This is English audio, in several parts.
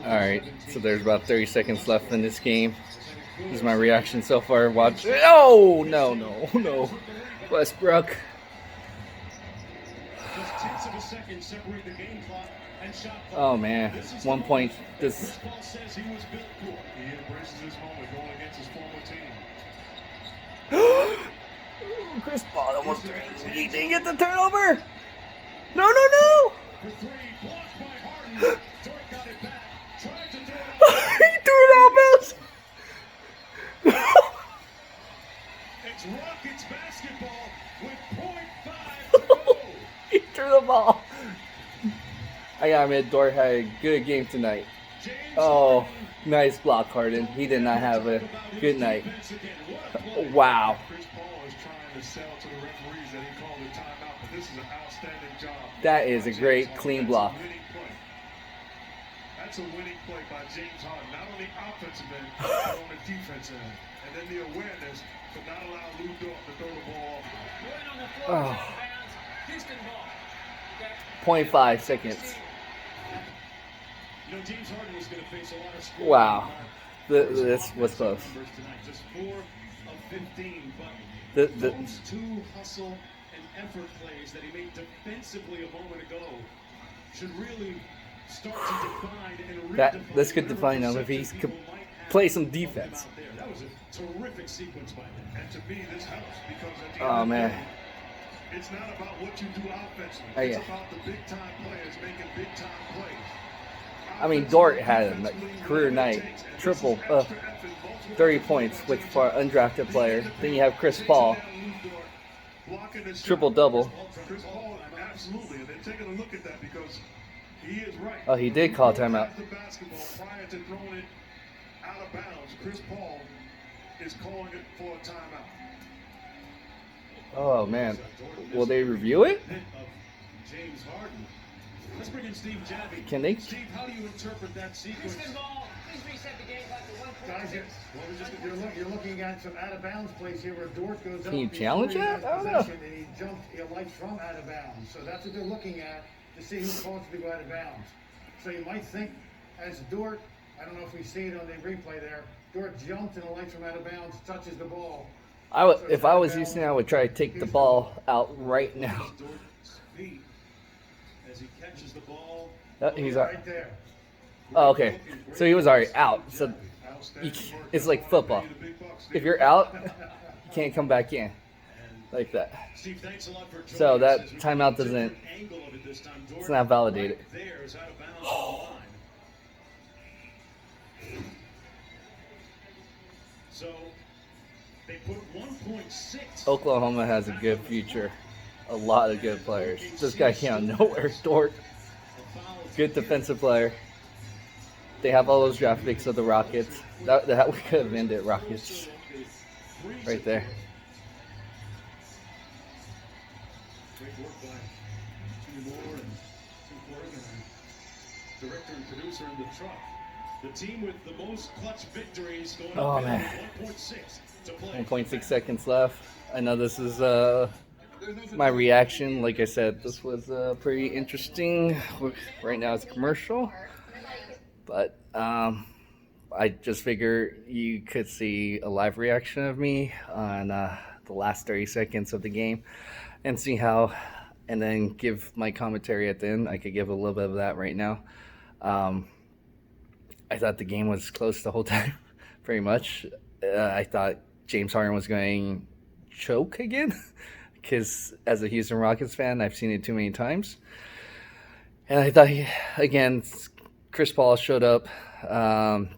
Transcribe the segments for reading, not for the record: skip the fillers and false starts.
Alright, so there's about 30 seconds left in this game. This is my reaction so far. Watch. Oh, no. Westbrook. Oh, man. 1 point. This. Chris Paul almost. He didn't get the turnover. No. He threw it all bounce. It's Rockets basketball with .5 to go. He threw the ball. I gotta admit, Dort had a good game tonight. Oh, nice block, Harden. He did not have a good night. Wow. Chris Paul is trying to sell to the referees that he called a timeout, but this is an outstanding job. That is a great clean block. That's a winning play by James Harden, not on the offensive end, but on the defensive end. And then the awareness to not allow Lou Dort to throw the ball off. Oh. 0.5 seconds. You know, James Harden was going to face a lot of scoring. Wow. This was close. Just 4 of 15, but those 2 hustle and effort plays that he made defensively a moment ago should really start to define and this could define him if he could play some defense. That was a terrific sequence by him. And to me, this helps because at the Oh, end man. of the day, it's not about what you do offensively. It's about the big-time players making big-time plays. I mean, Dort had a career night, triple, 30 points with for an undrafted player. Then you have Chris Paul, triple-double. Chris Paul, absolutely. And they're taking a look at that because he is right. Oh, he did call timeout. The basketball prior to throwing it out of bounds, Chris Paul is calling it for a timeout. Oh, man. Will they review it? James Harden. Let's bring in Steve Javi. Can they? Steve, how do you interpret that sequence? Guys, you're looking at some out of bounds plays here where Dort goes up. Can you challenge that? I don't know. And he jumped, lights from out of bounds. So that's what they're looking at to see who calls to go out of bounds. So you might think as Dort, I don't know if we see it on the replay there, Dort jumped and the lights from out of bounds, touches the ball. If I was Houston, I would try to take the ball out right now. As he catches the ball, He's right there. Oh, okay. So he was already out. So it's like football. If you're out, you can't come back in like that. So that timeout doesn't. It's not validated. So they put 1.6. Oklahoma has a good future. A lot of good players. This guy came out of nowhere. Dort. Good defensive player. They have all those draft picks of the Rockets. That we could have ended Rockets. Right there. Great work by Jimmy Moore and Tim Corrigan, director and producer in the truck. The team with the most clutch victories going up man. 1.6 to play. 1.6 seconds left. I know this is my reaction. Like I said, this was pretty interesting. Right now it's commercial. But I just figure you could see a live reaction of me on the last 30 seconds of the game and see how, and then give my commentary at the end. I could give a little bit of that right now. I thought the game was close the whole time, pretty much. I thought James Harden was going to choke again because as a Houston Rockets fan, I've seen it too many times. And I thought, again, Chris Paul showed up.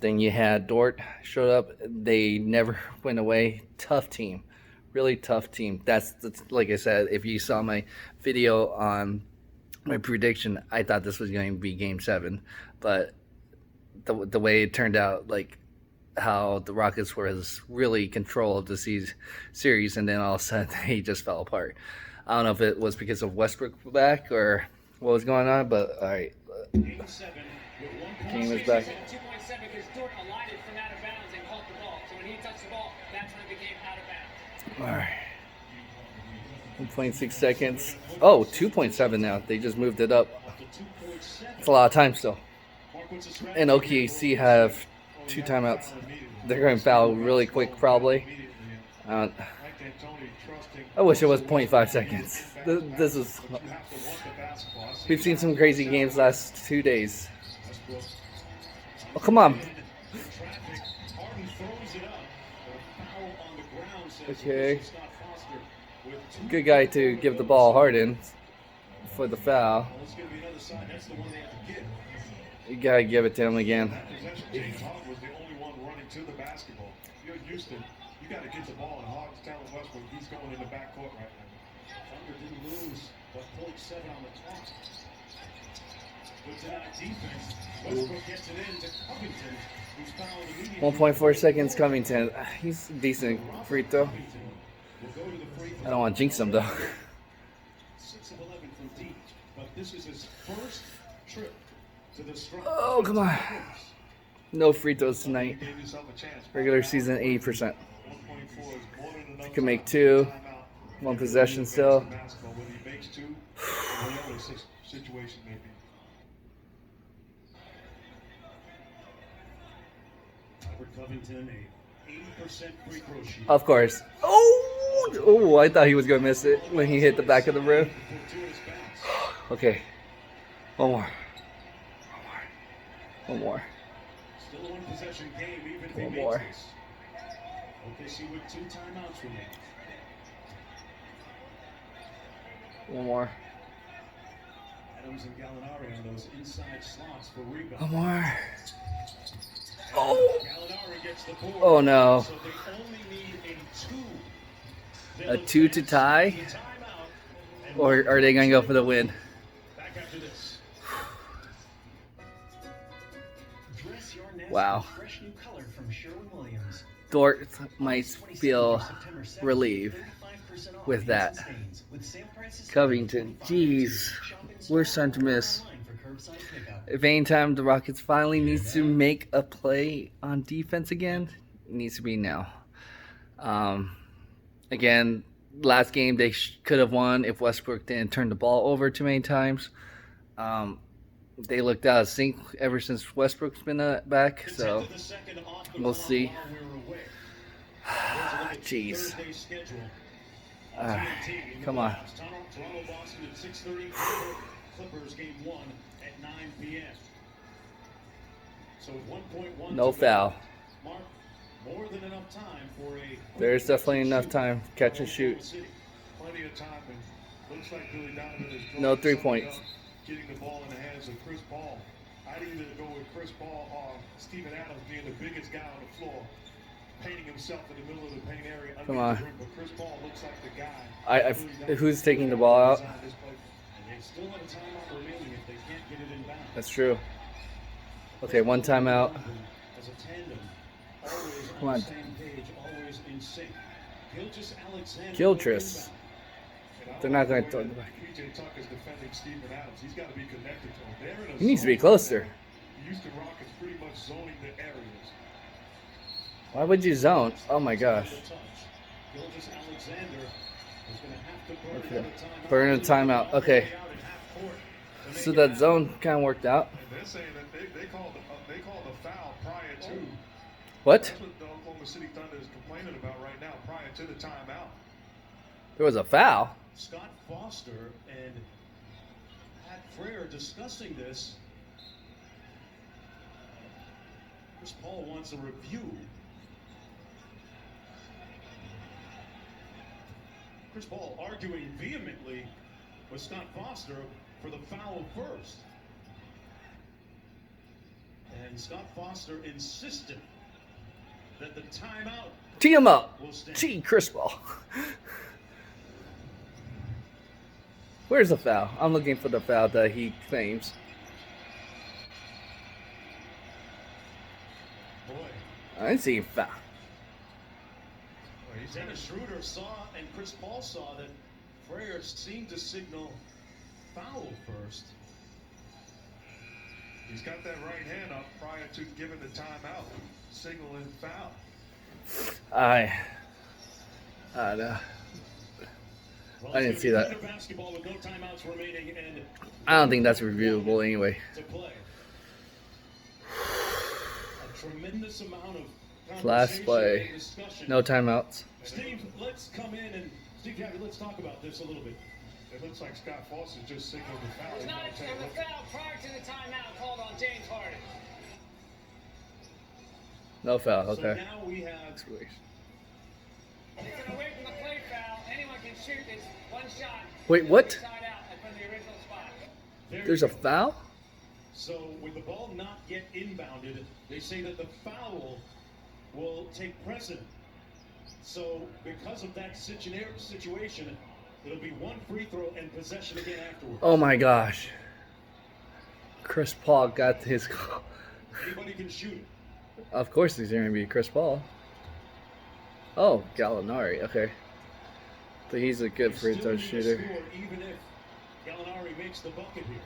Then you had Dort showed up. They never went away. Tough team. Really tough team. That's like I said, if you saw my video on my prediction, I thought this was going to be Game 7. But the way it turned out, like how the Rockets was really control of the series, and then all of a sudden they just fell apart. I don't know if it was because of Westbrook back or what was going on, but all right. Game 7. Game is back. 2.7 because Dort alighted from out of bounds and caught the ball. So when he touched the ball, that's when it became out of bounds. All right. 1.6 seconds. Oh, 2.7 now. They just moved it up. It's a lot of time still. and OKC have 2 timeouts. They're going to foul really quick, probably. I wish it was 0.5 seconds. This is. We've seen some crazy games last 2 days. Oh, come on. Okay. Good guy to give the ball Harden for the foul. You gotta give it to him again. You got to get the ball, and Hawks telling Westbrook he's going in the backcourt right now. Thunder didn't lose, but 0.7 on the clock. But tonight defense, Westbrook gets it in to Covington, who's fouled immediately. 1.4 seconds, Covington. He's decent free throw. I don't want to jinx him though. 6 of 11 from deep, but this is his first trip to the strike. Oh, come on. No free throws tonight. Regular season 80%. If you can make 2, 1 possession still. Of course. Oh, I thought he was going to miss it when he hit the back of the rim. Okay. One more. Still a 1-possession game, even if he One makes more. this. OKC with 2 timeouts remaining. One more. Adams and Gallinari on those inside slots for rebound. One more. Oh. Gallinari gets the board. Oh no. So they only need a 2. A 2 to tie? The timeout, and Or are they going to go for the win? back after this. Dress your nest Wow. with fresh new color from Sherwin-Williams. Dort might feel relieved with that. Covington, jeez, we're starting to miss. If any time the Rockets finally needs to make a play on defense again, it needs to be now. Again, last game they could have won if Westbrook didn't turn the ball over too many times. They looked out of sync ever since Westbrook's been back, so we'll see. Jeez. Come on. Toronto, Boston at 6:30. Clippers game 1 at 9 p.m. So with 1.1 No to go, foul. Mark, more than enough time for a. There's definitely enough time. Catch and shoot. Plenty of time, and looks like Billy Donovan is No drawing 3 something points. up, getting the ball in the hands of Chris Paul. I'd either go with Chris Paul or Steven Adams being the biggest guy on the floor, painting himself in the middle of the paint area. Come on. The rim, but Chris Paul looks like the guy. Who's taking the ball out? And they still have a timeout remaining if they can't get it inbound. That's true. Okay, 1 timeout. As a tandem, always Come on on. the same page, always in sync. Gilgeous-Alexander Gilchrist. inbound. They're not going to throw it back. PJ Tucker's defending Steven Adams. He's got to be connected to him. They're in a He needs to be zone closer. now. The Houston Rockets pretty much zoning the areas. Why would you zone? Oh my gosh. Gilgeous-Alexander is going to have to burn Okay. another timeout. Burn a timeout. Okay. Out in half court to So make that it zone kind of worked out. And they're saying that they called the foul prior to. What? That's what the Oklahoma City Thunder is complaining about right now, prior to the timeout. There was a foul. Scott Foster and Pat Frere discussing this. Chris Paul wants a review. Chris Paul arguing vehemently with Scott Foster for the foul first. And Scott Foster insisted that the timeout Tee him up. will stand. Gee, Chris Paul. Where's the foul? I'm looking for the foul that he claims. Boy, I didn't see a foul. Dennis Schroeder saw and Chris Paul saw that Frere seemed to signal foul first. He's got that right hand up prior to giving the timeout, signaling foul. I know. I didn't see that. Basketball with no timeouts remaining and I don't think that's reviewable anyway. to play. tremendous amount of Last play. and discussion. No timeouts. Steve, let's come in and Steve, let's talk about this a little bit. It looks like Scott Fawcett just signaled the foul. There's not a foul prior to the timeout called on James Harden. No foul. So Okay. now we have It's an away from the play foul. Anyone can shoot. It's one shot. Wait, what? Side out from the original spot. There's a foul? So with the ball not yet inbounded, they say that the foul will take precedent. So because of that situation, it'll be one free throw and possession again afterwards. Oh my gosh. Chris Paul got his call. Anybody can shoot it. Of course he's going to be Chris Paul. Oh, Gallinari. Okay. But he's a good free throw shooter. Score, even if Gallinari makes the bucket here.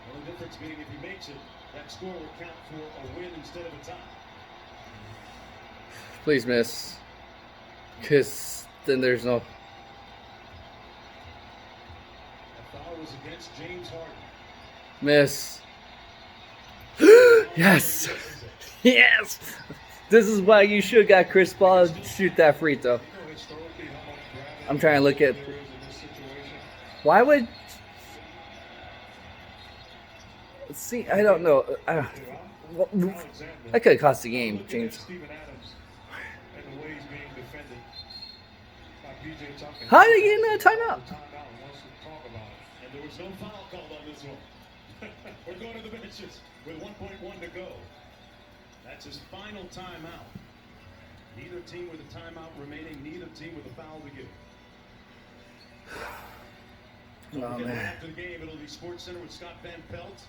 The only difference being if he makes it, that score will count for a win instead of a tie. Please miss. Because then there's no... That foul was against James Harden. Miss. Yes! Yes! This is why you should got Chris Paul to shoot that free throw. I'm trying to look at... Why would... See, I don't know. That could have cost the game, James. How did he get in that timeout? And there was no foul called on this one. We're going to the benches with 1.1 to go. That's his final timeout. Neither team with a timeout remaining, neither team with a foul to give. Oh, man. After the game, it'll be Sports Center with Scott Van Pelt.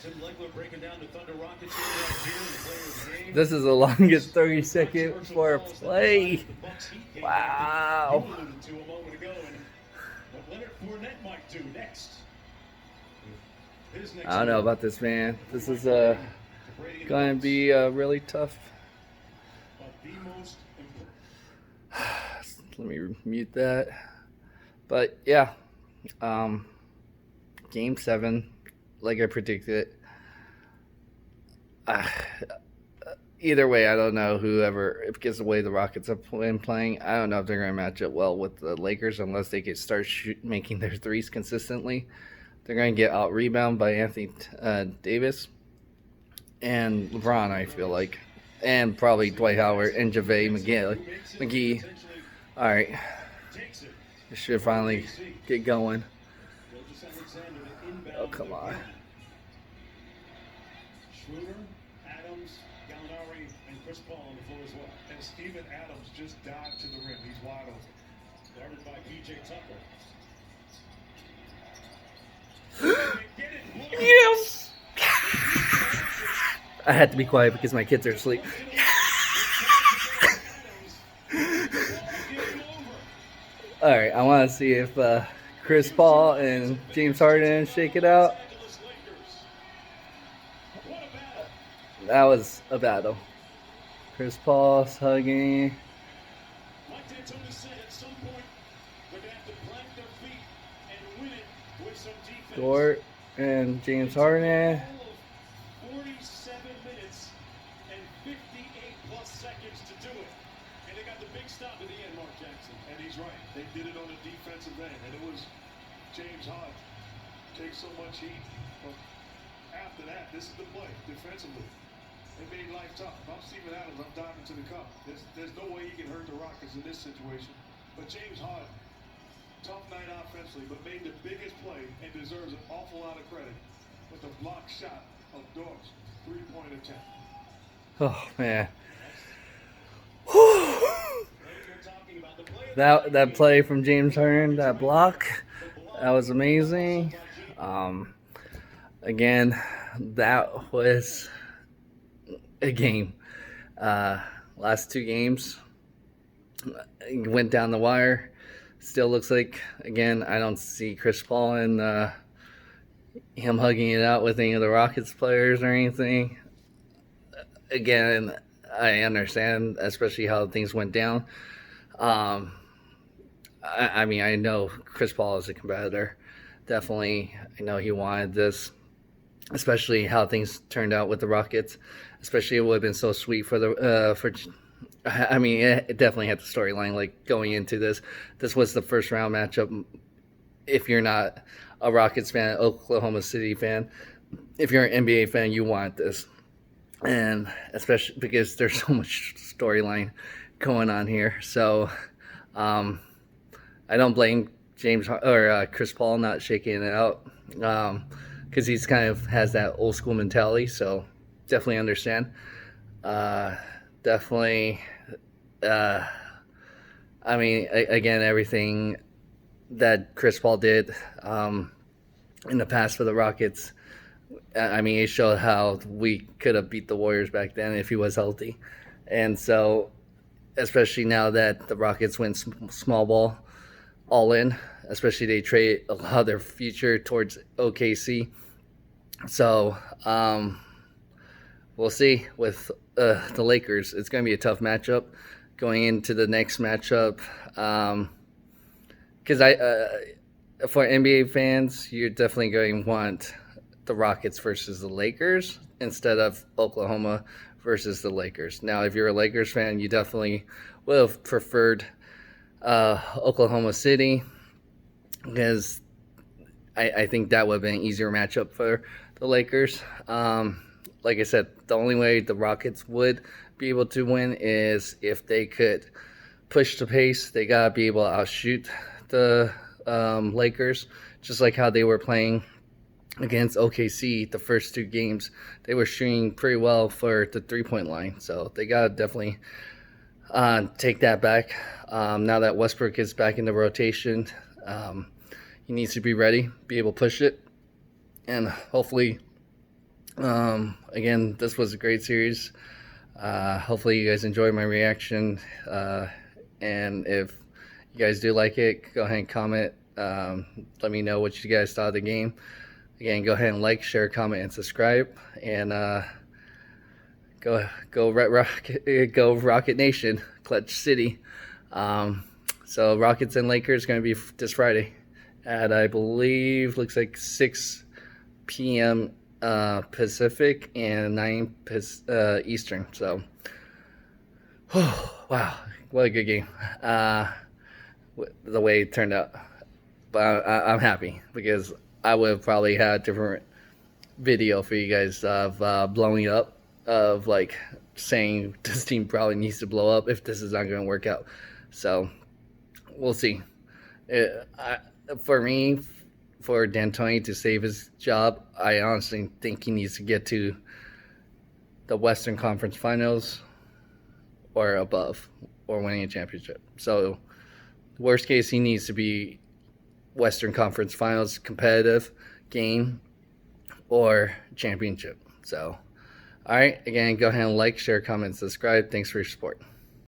Tim Legler breaking down the Thunder Rockets game right here in the players' game. This is the longest 30-second for a play. Wow. You alluded to a moment ago, and what Leonard Fournette might do next. I don't know about this, man. This is going to be really tough. Let me mute that. But yeah, Game 7, like I predicted. Either way, I don't know whoever, if it gets away the Rockets have been playing. I don't know if they're going to match up well with the Lakers unless they can start making their threes consistently. They're going to get out rebound by Anthony Davis and LeBron, I feel like. And probably Dwight Howard and JaVale McGee. All right. This should finally get going. Oh, come on. Schroeder, Adams, Gallinari, and Chris Paul on the floor as well. And Steven Adams just dived to the rim. He's wide open. Guarded by P.J. Tucker. Yes! I had to be quiet because my kids are asleep. Alright, I want to see if Chris Paul and James Harden shake it out. That was a battle. Chris Paul's hugging. Dort and James Harden. 47 minutes and 58 plus seconds to do it. And they got the big stop at the end, Mark Jackson. And he's right. They did it on the defensive end. And it was James Harden. Takes so much heat. But after that, this is the play defensively. They made life tough. If I'm Steven Adams, I'm diving to the cup. There's no way he can hurt the Rockets in this situation. But James Harden, tough night offensively, but made the biggest play and deserves an awful lot of credit with the block shot of Dort's three-point attempt. Oh, man. That play from James Harden, that block, that was amazing. Again, that was a game. Last two games went down the wire. Still looks like, again, I don't see Chris Paul and him hugging it out with any of the Rockets players or anything. Again, I understand, especially how things went down. I mean, I know Chris Paul is a competitor. Definitely, I know he wanted this. especially how things turned out with the Rockets. Especially, it would have been so sweet for the for. I mean, it definitely had the storyline. Like going into this, this was the first round matchup. If you're not a Rockets fan, Oklahoma City fan, if you're an NBA fan, you want this, and especially because there's so much storyline going on here. So, I don't blame James or Chris Paul not shaking it out, because he's kind of has that old school mentality. So definitely understand. Definitely. I mean, again, everything that Chris Paul did in the past for the Rockets. I mean, it showed how we could have beat the Warriors back then if he was healthy, and so especially now that the Rockets went small ball all in, especially they trade a lot of their future towards OKC. So we'll see with the Lakers. It's going to be a tough matchup going into the next matchup, because for NBA fans, you're definitely going to want the Rockets versus the Lakers instead of Oklahoma versus the Lakers. Now, if you're a Lakers fan, you definitely would have preferred Oklahoma City, because I think that would have been an easier matchup for the Lakers. Like I said, the only way the Rockets would be able to win is if they could push the pace. They got to be able to outshoot the Lakers, just like how they were playing against OKC the first two games. They were shooting pretty well for the three-point line, so they got to definitely take that back. Now that Westbrook is back in the rotation, he needs to be ready, be able to push it, and hopefully, again, this was a great series. Hopefully you guys enjoyed my reaction, and if you guys do like it, go ahead and comment. Let me know what you guys thought of the game. Again, go ahead and like, share, comment, and subscribe, and go Rocket Nation, Clutch City. So Rockets and Lakers going to be this Friday at, I believe, looks like 6 p.m. Pacific and 9 Eastern. So, wow, what a good game. The way it turned out. But I'm happy because I would have probably had a different video for you guys of blowing up, of like saying this team probably needs to blow up if this is not going to work out. So we'll see. For me, for D'Antoni to save his job, I honestly think he needs to get to the Western Conference Finals or above, or winning a championship. So worst case, he needs to be Western Conference Finals competitive game or championship. So, all right, again, go ahead and like, share, comment, subscribe. Thanks for your support.